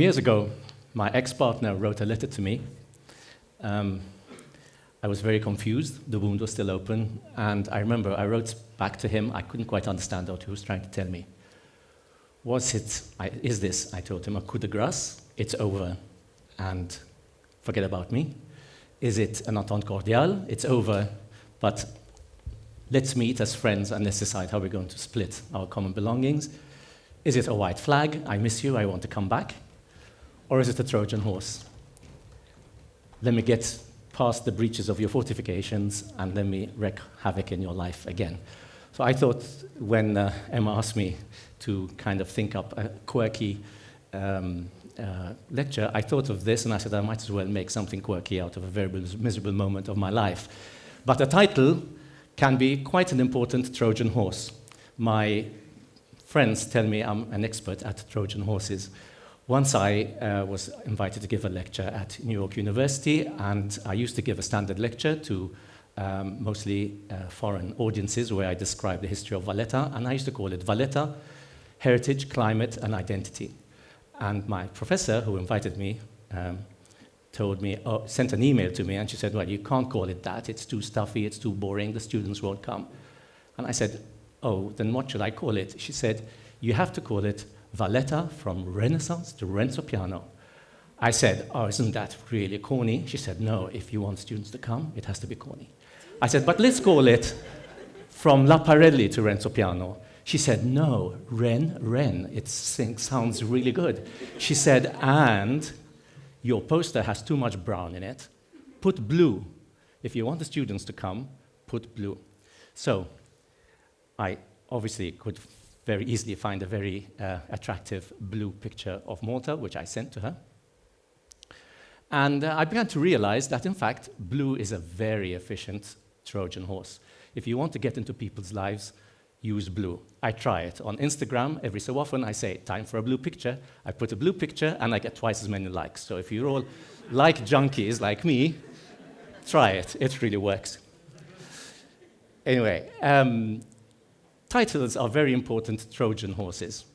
years ago, my ex-partner wrote a letter to me. I was very confused. The wound was still open. And I remember I wrote back to him. I couldn't quite understand what he was trying to tell me. Is this, I told him, a coup de grâce? It's over, and forget about me. Is it an entente cordiale? It's over, but let's meet as friends and let's decide how we're going to split our common belongings. Is it a white flag? I miss you, I want to come back. Or is it a Trojan horse? Let me get past the breaches of your fortifications and let me wreak havoc in your life again. So I thought when Emma asked me to kind of think up a quirky lecture, I thought of this and I said I might as well make something quirky out of a very miserable moment of my life. But a title can be quite an important Trojan horse. My friends tell me I'm an expert at Trojan horses. Once I was invited to give a lecture at New York University, and I used to give a standard lecture to mostly foreign audiences where I describe the history of Valletta, and I used to call it Valletta, Heritage, Climate, and Identity. And my professor, who invited me, sent an email to me, and she said, well, you can't call it that. It's too stuffy, it's too boring, the students won't come. And I said, oh, then what should I call it? She said, you have to call it Valletta from Renaissance to Renzo Piano. I said, oh, isn't that really corny? She said, no, if you want students to come, it has to be corny. I said, but let's call it from La Parelli to Renzo Piano. She said, no, Ren, it sounds really good. She said, and your poster has too much brown in it. Put blue. If you want the students to come, put blue. So I obviously could very easily find a very attractive blue picture of Malta, which I sent to her. And I began to realize that, in fact, blue is a very efficient Trojan horse. If you want to get into people's lives, use blue. I try it on Instagram. Every so often, I say, time for a blue picture. I put a blue picture, and I get twice as many likes. So if you're all like junkies like me, try it. It really works. Anyway, titles are very important Trojan horses.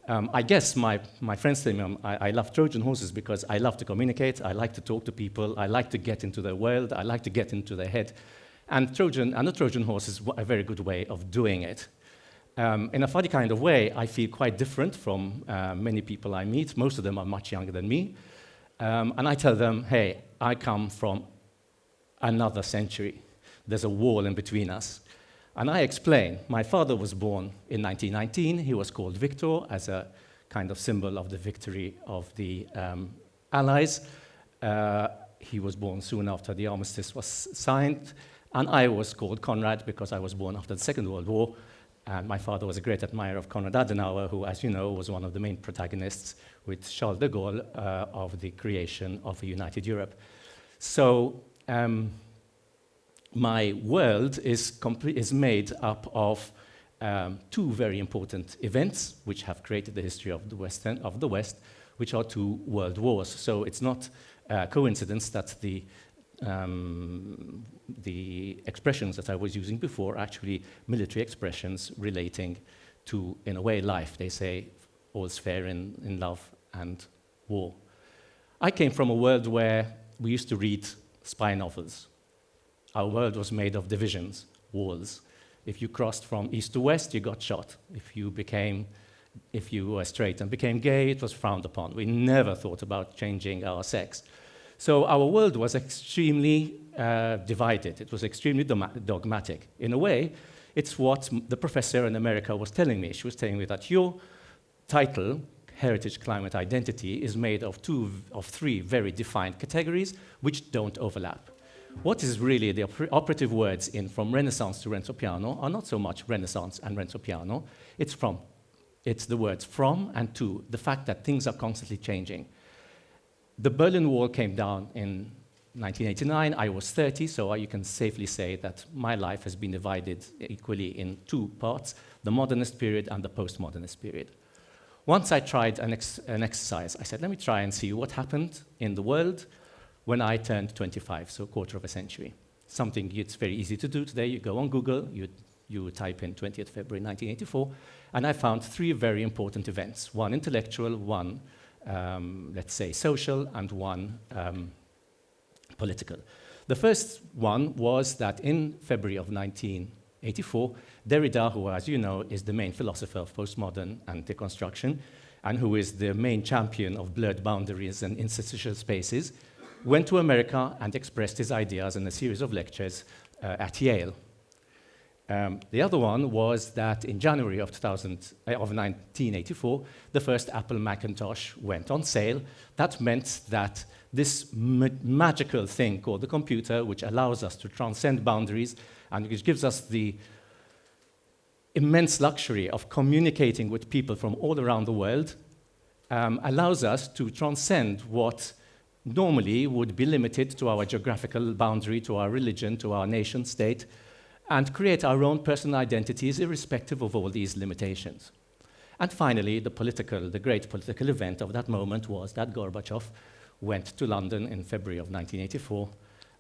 I guess my friends tell me I love Trojan horses because I love to communicate, I like to talk to people, I like to get into their world, I like to get into their head. And the Trojan horse is a very good way of doing it. In a funny kind of way, I feel quite different from many people I meet. Most of them are much younger than me. And I tell them, hey, I come from another century. There's a wall in between us. And I explain, my father was born in 1919. He was called Victor as a kind of symbol of the victory of the Allies. He was born soon after the armistice was signed. And I was called Konrad because I was born after the Second World War. And my father was a great admirer of Konrad Adenauer, who, as you know, was one of the main protagonists with Charles de Gaulle of the creation of a united Europe. So my world is made up of two very important events which have created the history of the West, which are two world wars. So it's not a coincidence that the expressions that I was using before are actually military expressions relating to, in a way, life. They say all's fair in love and war. I came from a world where we used to read spy novels. Our world was made of divisions, walls. If you crossed from east to west, you got shot. If you were straight and became gay, it was frowned upon. We never thought about changing our sex. So our world was extremely divided. It was extremely dogmatic. In a way, it's what the professor in America was telling me. She was telling me that your title, Heritage, Climate, Identity, is made of three very defined categories which don't overlap. What is really the operative words in from Renaissance to Renzo Piano are not so much Renaissance and Renzo Piano. It's the words from and to, the fact that things are constantly changing. The Berlin Wall came down in 1989. I was 30, so you can safely say that my life has been divided equally in two parts, the modernist period and the postmodernist period. Once I tried an exercise. I said, let me try and see what happened in the world when I turned 25, so a quarter of a century. Something it's very easy to do today. You go on Google, you type in 20th February 1984, and I found three very important events, one intellectual, one let's say, social, and one political. The first one was that in February of 1984, Derrida, who, as you know, is the main philosopher of postmodern and deconstruction, and who is the main champion of blurred boundaries and interstitial spaces, went to America and expressed his ideas in a series of lectures at Yale. The other one was that in January of 1984, the first Apple Macintosh went on sale. That meant that this magical thing called the computer, which allows us to transcend boundaries and which gives us the immense luxury of communicating with people from all around the world, allows us to transcend what normally would be limited to our geographical boundary, to our religion, to our nation state, and create our own personal identities irrespective of all these limitations. And finally, the great political event of that moment was that Gorbachev went to London in February of 1984,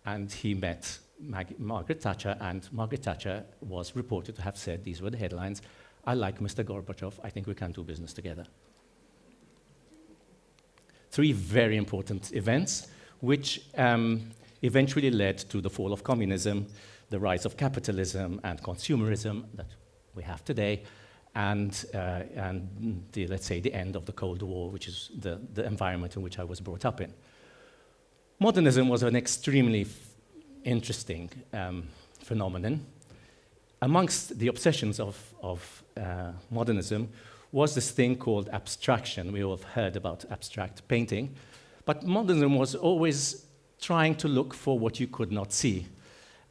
and he met Margaret Thatcher, and Margaret Thatcher was reported to have said, these were the headlines, "I like Mr. Gorbachev, I think we can do business together." Three very important events, which eventually led to the fall of communism, the rise of capitalism and consumerism that we have today, and let's say, the end of the Cold War, which is the environment in which I was brought up in. Modernism was an extremely interesting phenomenon. Amongst the obsessions of modernism was this thing called abstraction. We all have heard about abstract painting, but modernism was always trying to look for what you could not see.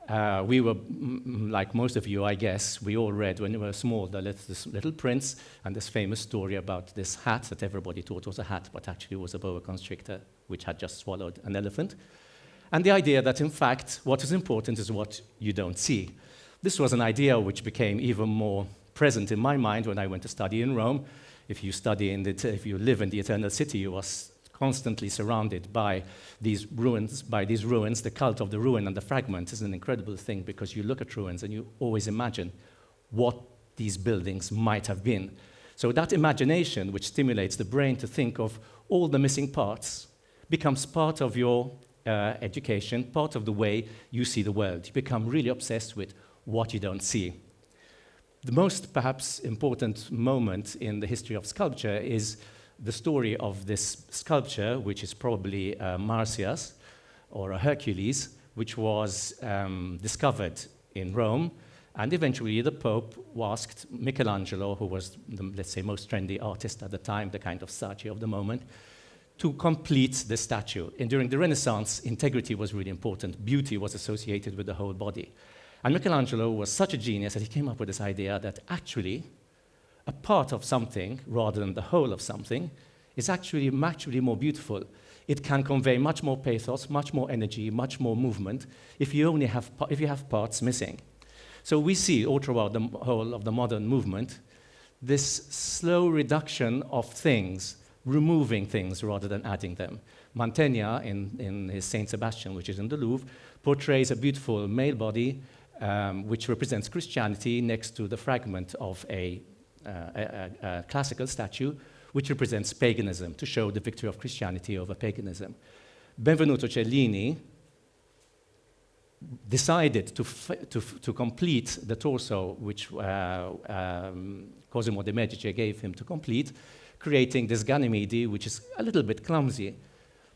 We were, like most of you, I guess, we all read when we were small, this Little Prince, and this famous story about this hat that everybody thought was a hat, but actually was a boa constrictor, which had just swallowed an elephant. And the idea that, in fact, what is important is what you don't see. This was an idea which became even more present in my mind when I went to study in Rome. If you live in the Eternal City, you are constantly surrounded by these ruins. The cult of the ruin and the fragment is an incredible thing, because you look at ruins and you always imagine what these buildings might have been. So that imagination, which stimulates the brain to think of all the missing parts, becomes part of your education, part of the way you see the world. You become really obsessed with what you don't see. The most, perhaps, important moment in the history of sculpture is the story of this sculpture, which is probably Marsyas, or a Hercules, which was discovered in Rome, and eventually the Pope asked Michelangelo, who was the, let's say, most trendy artist at the time, the kind of statue of the moment, to complete the statue. And during the Renaissance, integrity was really important. Beauty was associated with the whole body. And Michelangelo was such a genius that he came up with this idea that actually a part of something, rather than the whole of something, is actually more beautiful. It can convey much more pathos, much more energy, much more movement if you have parts missing. So we see all throughout the whole of the modern movement this slow reduction of things, removing things rather than adding them. Mantegna, in his Saint Sebastian, which is in the Louvre, portrays a beautiful male body which represents Christianity next to the fragment of a classical statue which represents paganism, to show the victory of Christianity over paganism. Benvenuto Cellini decided to complete the torso which Cosimo de' Medici gave him to complete, creating this Ganymede, which is a little bit clumsy.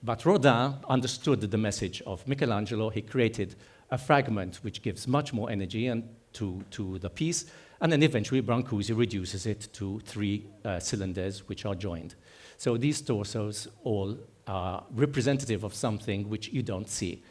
But Rodin understood the message of Michelangelo. He created a fragment which gives much more energy to the piece, and then eventually Brancusi reduces it to 3 cylinders which are joined. So these torsos all are representative of something which you don't see.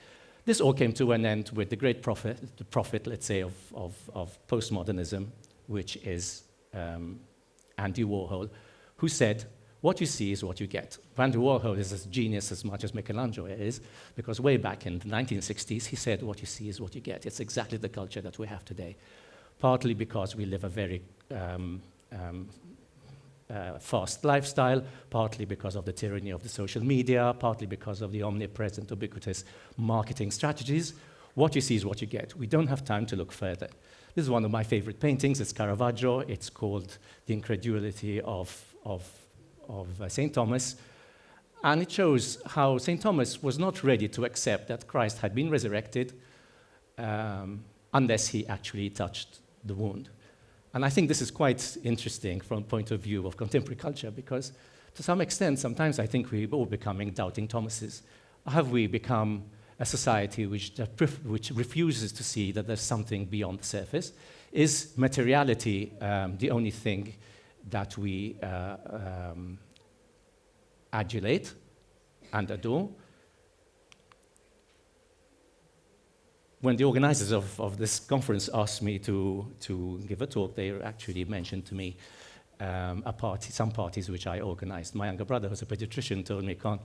This all came to an end with the great prophet, let's say, of postmodernism, which is Andy Warhol, who said, "What you see is what you get." Andy Warhol is a genius as much as Michelangelo is, because way back in the 1960s, he said, "What you see is what you get." It's exactly the culture that we have today, partly because we live a very fast lifestyle, partly because of the tyranny of the social media, partly because of the omnipresent, ubiquitous marketing strategies. What you see is what you get. We don't have time to look further. This is one of my favorite paintings. It's Caravaggio. It's called The Incredulity of St. Thomas. And it shows how St. Thomas was not ready to accept that Christ had been resurrected unless he actually touched the wound. And I think this is quite interesting from the point of view of contemporary culture, because to some extent, sometimes I think we're all becoming doubting Thomases. Have we become a society which refuses to see that there's something beyond the surface? Is materiality the only thing that we adulate and adore? When the organizers of this conference asked me to give a talk, they actually mentioned to me some parties which I organized. My younger brother, who's a pediatrician, told me, Con,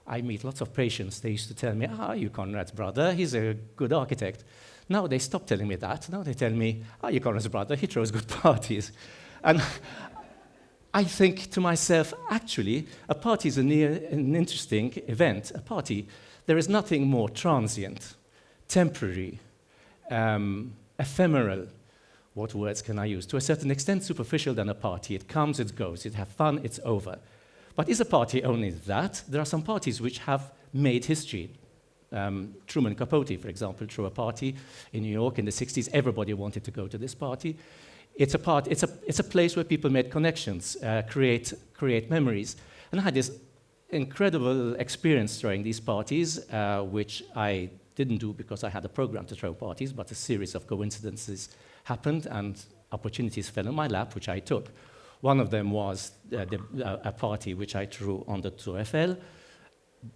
I meet lots of patients. They used to tell me, you're Conrad's brother, he's a good architect. Now they stopped telling me that. Now they tell me, you're Conrad's brother, he throws good parties. And I think to myself, actually, a party is an interesting event. A party, there is nothing more transient, temporary, ephemeral, what words can I use? To a certain extent, superficial than a party. It comes, it goes, it has fun, it's over. But is a party only that? There are some parties which have made history. Truman Capote, for example, threw a party in New York in the 60s. Everybody wanted to go to this party. It's a place where people made connections, create memories. And I had this incredible experience throwing these parties, which I didn't do because I had a program to throw parties, but a series of coincidences happened and opportunities fell in my lap, which I took. One of them was a party which I threw on the Tour Eiffel.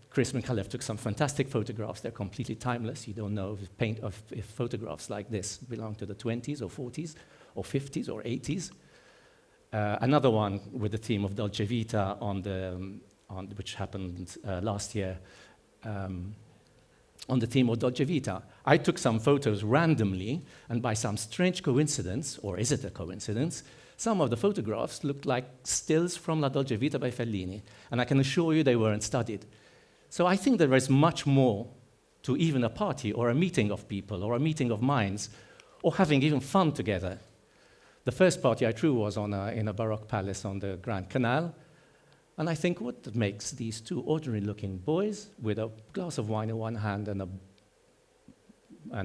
Chris McAuliffe took some fantastic photographs. They're completely timeless. You don't know if photographs like this belong to the 20s or 40s or 50s or 80s. Another one with the theme of Dolce Vita which happened last year. On the theme of Dolce Vita. I took some photos randomly, and by some strange coincidence, or is it a coincidence, some of the photographs looked like stills from La Dolce Vita by Fellini, and I can assure you they weren't studied. So I think there is much more to even a party, or a meeting of people, or a meeting of minds, or having even fun together. The first party I threw was in a Baroque palace on the Grand Canal. And I think what makes these two ordinary-looking boys with a glass of wine in one hand and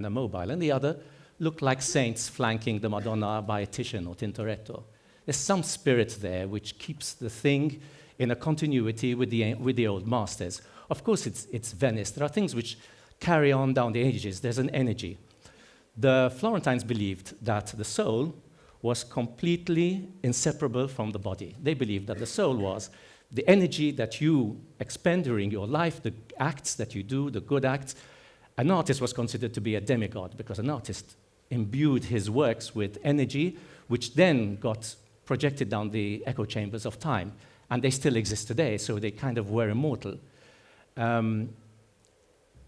a mobile in the other look like saints flanking the Madonna by Titian or Tintoretto. There's some spirit there which keeps the thing in a continuity with the old masters. Of course, it's Venice. There are things which carry on down the ages. There's an energy. The Florentines believed that the soul was completely inseparable from the body. They believed that the soul was the energy that you expend during your life, the acts that you do, the good acts. An artist was considered to be a demigod because an artist imbued his works with energy, which then got projected down the echo chambers of time. And they still exist today, so they kind of were immortal.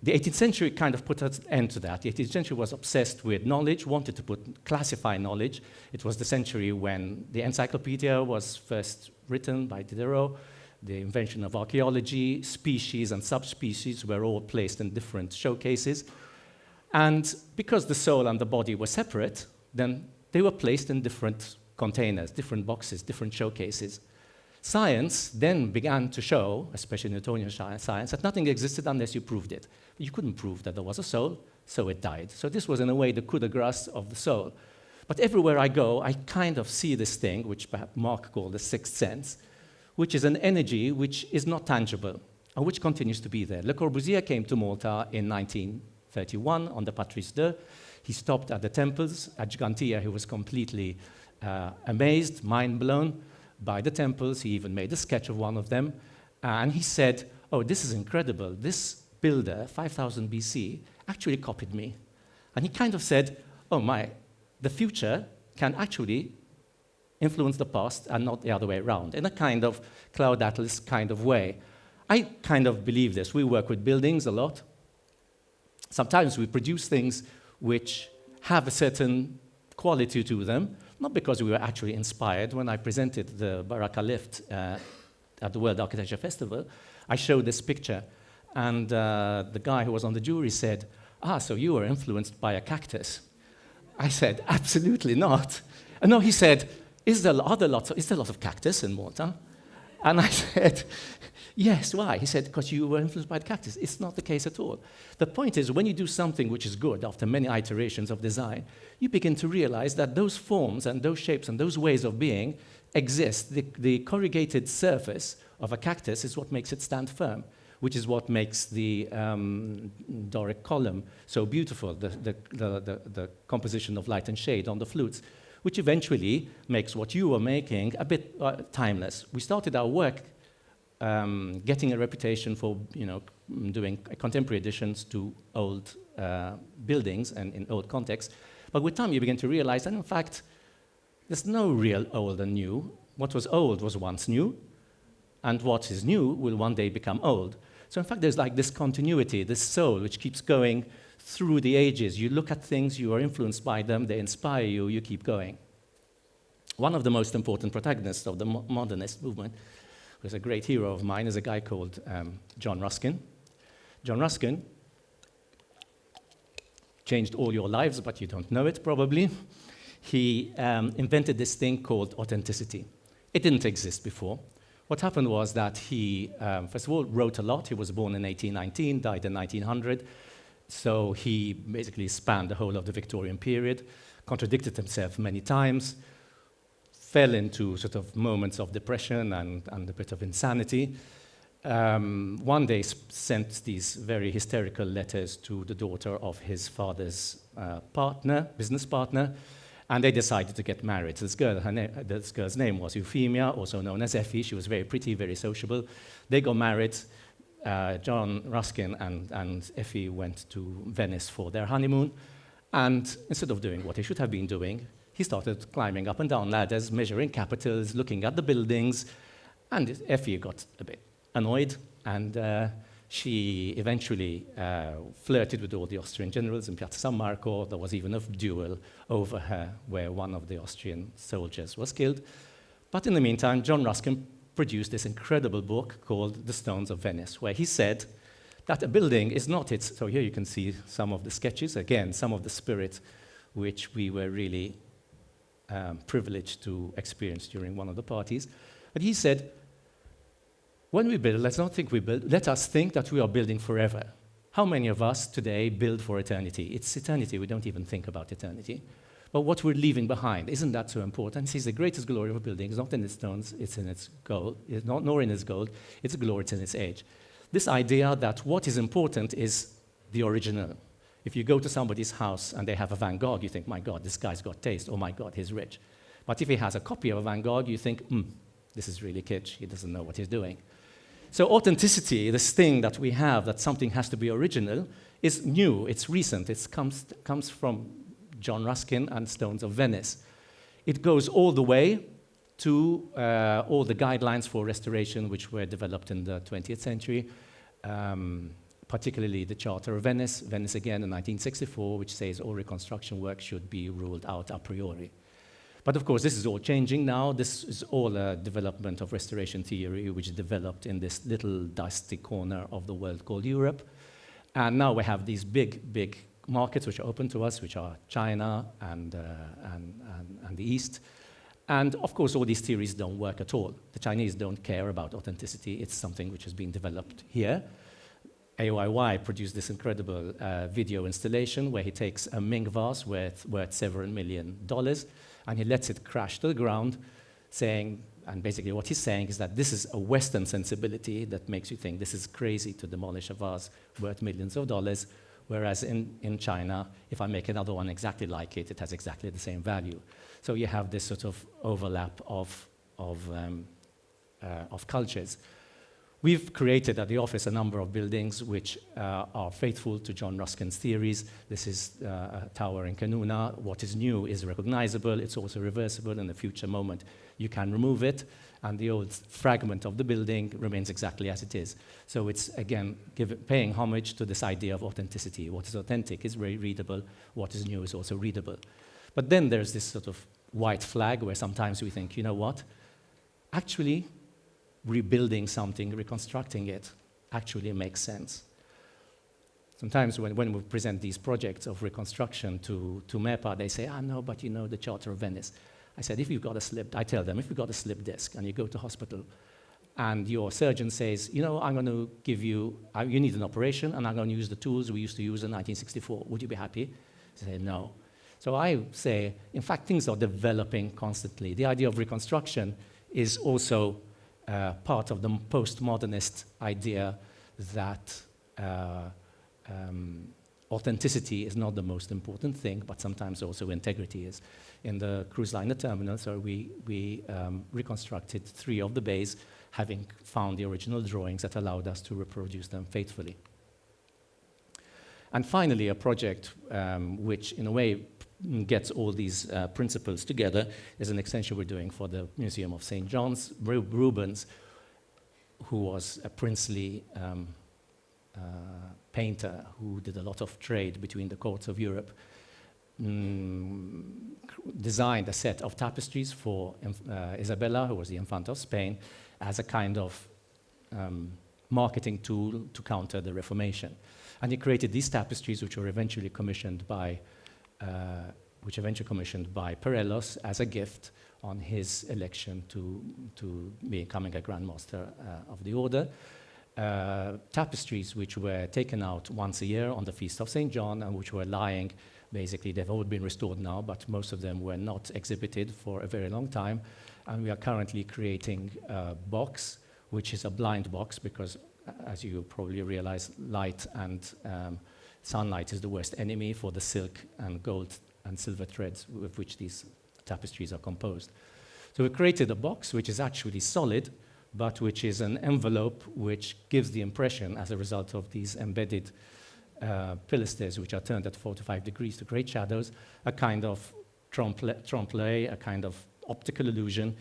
The 18th century kind of put an end to that. The 18th century was obsessed with knowledge, wanted to classify knowledge. It was the century when the encyclopedia was first written by Diderot, the invention of archaeology, species and subspecies were all placed in different showcases. And because the soul and the body were separate, then they were placed in different containers, different boxes, different showcases. Science then began to show, especially Newtonian science, that nothing existed unless you proved it. But you couldn't prove that there was a soul, so it died. So this was, in a way, the coup de grace of the soul. But everywhere I go, I kind of see this thing, which perhaps Mark called the sixth sense, which is an energy which is not tangible, and which continues to be there. Le Corbusier came to Malta in 1931 on the Patrice II. He stopped at the temples. At Gigantia, he was completely amazed, mind-blown by the temples. He even made a sketch of one of them. And he said, oh, this is incredible. This builder, 5000 BC, actually copied me. And he kind of said, oh my, the future can actually influence the past and not the other way around, in a kind of Cloud Atlas kind of way. I kind of believe this. We work with buildings a lot. Sometimes we produce things which have a certain quality to them, not because we were actually inspired. When I presented the Baraka lift at the World Architecture Festival, I showed this picture, and the guy who was on the jury said, so you were influenced by a cactus. I said, absolutely not. And no, he said, is there lots of cactus in Malta? And I said, Yes, why? He said, because you were influenced by the cactus. It's not the case at all. The point is, when you do something which is good after many iterations of design, you begin to realize that those forms and those shapes and those ways of being exist. The corrugated surface of a cactus is what makes it stand firm, which is what makes the Doric column so beautiful, the composition of light and shade on the flutes, which eventually makes what you were making a bit timeless. We started our work getting a reputation for doing contemporary additions to old buildings and in old contexts. But with time, you begin to realize that, in fact, there's no real old and new. What was old was once new, and what is new will one day become old. So in fact, there's like this continuity, this soul, which keeps going through the ages. You look at things, you are influenced by them, they inspire you, you keep going. One of the most important protagonists of the modernist movement, who is a great hero of mine, is a guy called John Ruskin. John Ruskin changed all your lives, but you don't know it probably. He invented this thing called authenticity. It didn't exist before. What happened was that he, first of all, wrote a lot. He was born in 1819, died in 1900. So he basically spanned the whole of the Victorian period, contradicted himself many times, fell into sort of moments of depression and a bit of insanity. One day sent these very hysterical letters to the daughter of his father's business partner, and they decided to get married. This girl's name was Euphemia, also known as Effie. She was very pretty, very sociable. They got married. John Ruskin and Effie went to Venice for their honeymoon, and instead of doing what he should have been doing, he started climbing up and down ladders, measuring capitals, looking at the buildings, and Effie got a bit annoyed, and she eventually flirted with all the Austrian generals in Piazza San Marco. There was even a duel over her where one of the Austrian soldiers was killed. But in the meantime, John Ruskin produced this incredible book called The Stones of Venice, where he said that a building is not its... So here you can see some of the sketches, again, some of the spirit which we were really privileged to experience during one of the parties. But he said, when we build, let's not think we build, let us think that we are building forever. How many of us today build for eternity? It's eternity, we don't even think about eternity. But what we're leaving behind, isn't that so important? He says the greatest glory of a building is not in its stones, it's in its gold, nor in its gold, its glory, it's in its age. This idea that what is important is the original. If you go to somebody's house and they have a Van Gogh, you think, my God, this guy's got taste, oh my God, he's rich. But if he has a copy of a Van Gogh, you think, this is really kitsch, he doesn't know what he's doing. So authenticity, this thing that we have, that something has to be original, is new, it's recent, it comes from John Ruskin and Stones of Venice. It goes all the way to all the guidelines for restoration which were developed in the 20th century, particularly the Charter of Venice, Venice again in 1964, which says all reconstruction work should be ruled out a priori. But of course, this is all changing now. This is all a development of restoration theory, which developed in this little dusty corner of the world called Europe. And now we have these big markets which are open to us, which are China and the East. And of course, all these theories don't work at all. The Chinese don't care about authenticity. It's something which has been developed here. AYY produced this incredible video installation where he takes a Ming vase worth several $1 million, and he lets it crash to the ground, saying, and basically what he's saying is that this is a Western sensibility that makes you think this is crazy to demolish a vase worth millions of dollars, whereas in China, if I make another one exactly like it, it has exactly the same value. So you have this sort of overlap of cultures. We've created at the office a number of buildings which are faithful to John Ruskin's theories. This is a tower in Canuna. What is new is recognizable. It's also reversible. In a future moment, you can remove it, and the old fragment of the building remains exactly as it is. So it's, again, paying homage to this idea of authenticity. What is authentic is very readable. What is new is also readable. But then there's this sort of white flag where sometimes we think, you know what? Actually, rebuilding something, reconstructing it, actually makes sense. Sometimes when we present these projects of reconstruction to MEPA, they say, no, but you know the Charter of Venice. I said, I tell them, if you've got a slip disc and you go to hospital and your surgeon says, you know, I'm going to give you, you need an operation, and I'm going to use the tools we used to use in 1964. Would you be happy? I say, no. So I say, in fact, things are developing constantly. The idea of reconstruction is also part of the postmodernist idea that authenticity is not the most important thing, but sometimes also integrity is. In the cruise liner terminal, so we reconstructed 3 of the bays, having found the original drawings that allowed us to reproduce them faithfully. And finally, a project which, in a way, gets all these principles together is an extension we're doing for the Museum of St. John's. Rubens, who was a princely painter who did a lot of trade between the courts of Europe, designed a set of tapestries for Isabella, who was the Infanta of Spain, as a kind of marketing tool to counter the Reformation. And he created these tapestries, which were eventually commissioned by Perellos as a gift on his election to becoming a Grand Master of the Order. Tapestries which were taken out once a year on the Feast of St. John, and which were lying, basically, they've all been restored now, but most of them were not exhibited for a very long time. And we are currently creating a box, which is a blind box, because as you probably realize, light and sunlight is the worst enemy for the silk and gold and silver threads with which these tapestries are composed. So we created a box which is actually solid, but which is an envelope which gives the impression, as a result of these embedded pilasters, which are turned at 45 degrees to create shadows, a kind of trompe-l'oeil, a kind of optical illusion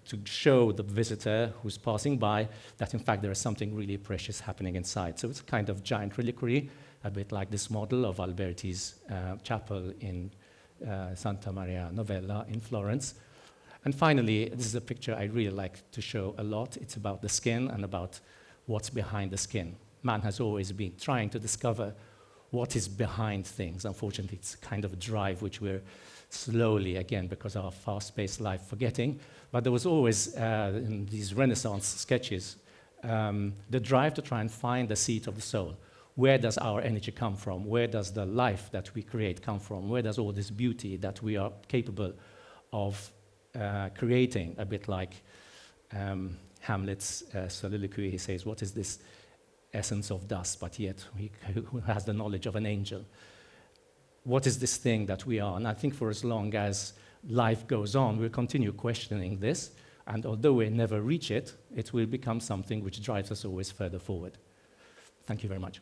to show the visitor who's passing by that, in fact, there is something really precious happening inside. So it's a kind of giant reliquary, a bit like this model of Alberti's chapel in Santa Maria Novella in Florence. And finally, this is a picture I really like to show a lot. It's about the skin and about what's behind the skin. Man has always been trying to discover what is behind things. Unfortunately, it's kind of a drive which we're slowly, again, because of our fast-paced life, forgetting. But there was always, in these Renaissance sketches, the drive to try and find the seat of the soul. Where does our energy come from? Where does the life that we create come from? Where does all this beauty that we are capable of creating? A bit like Hamlet's soliloquy, he says, what is this essence of dust, but yet who has the knowledge of an angel? What is this thing that we are? And I think for as long as life goes on, we'll continue questioning this, and although we never reach it, it will become something which drives us always further forward. Thank you very much.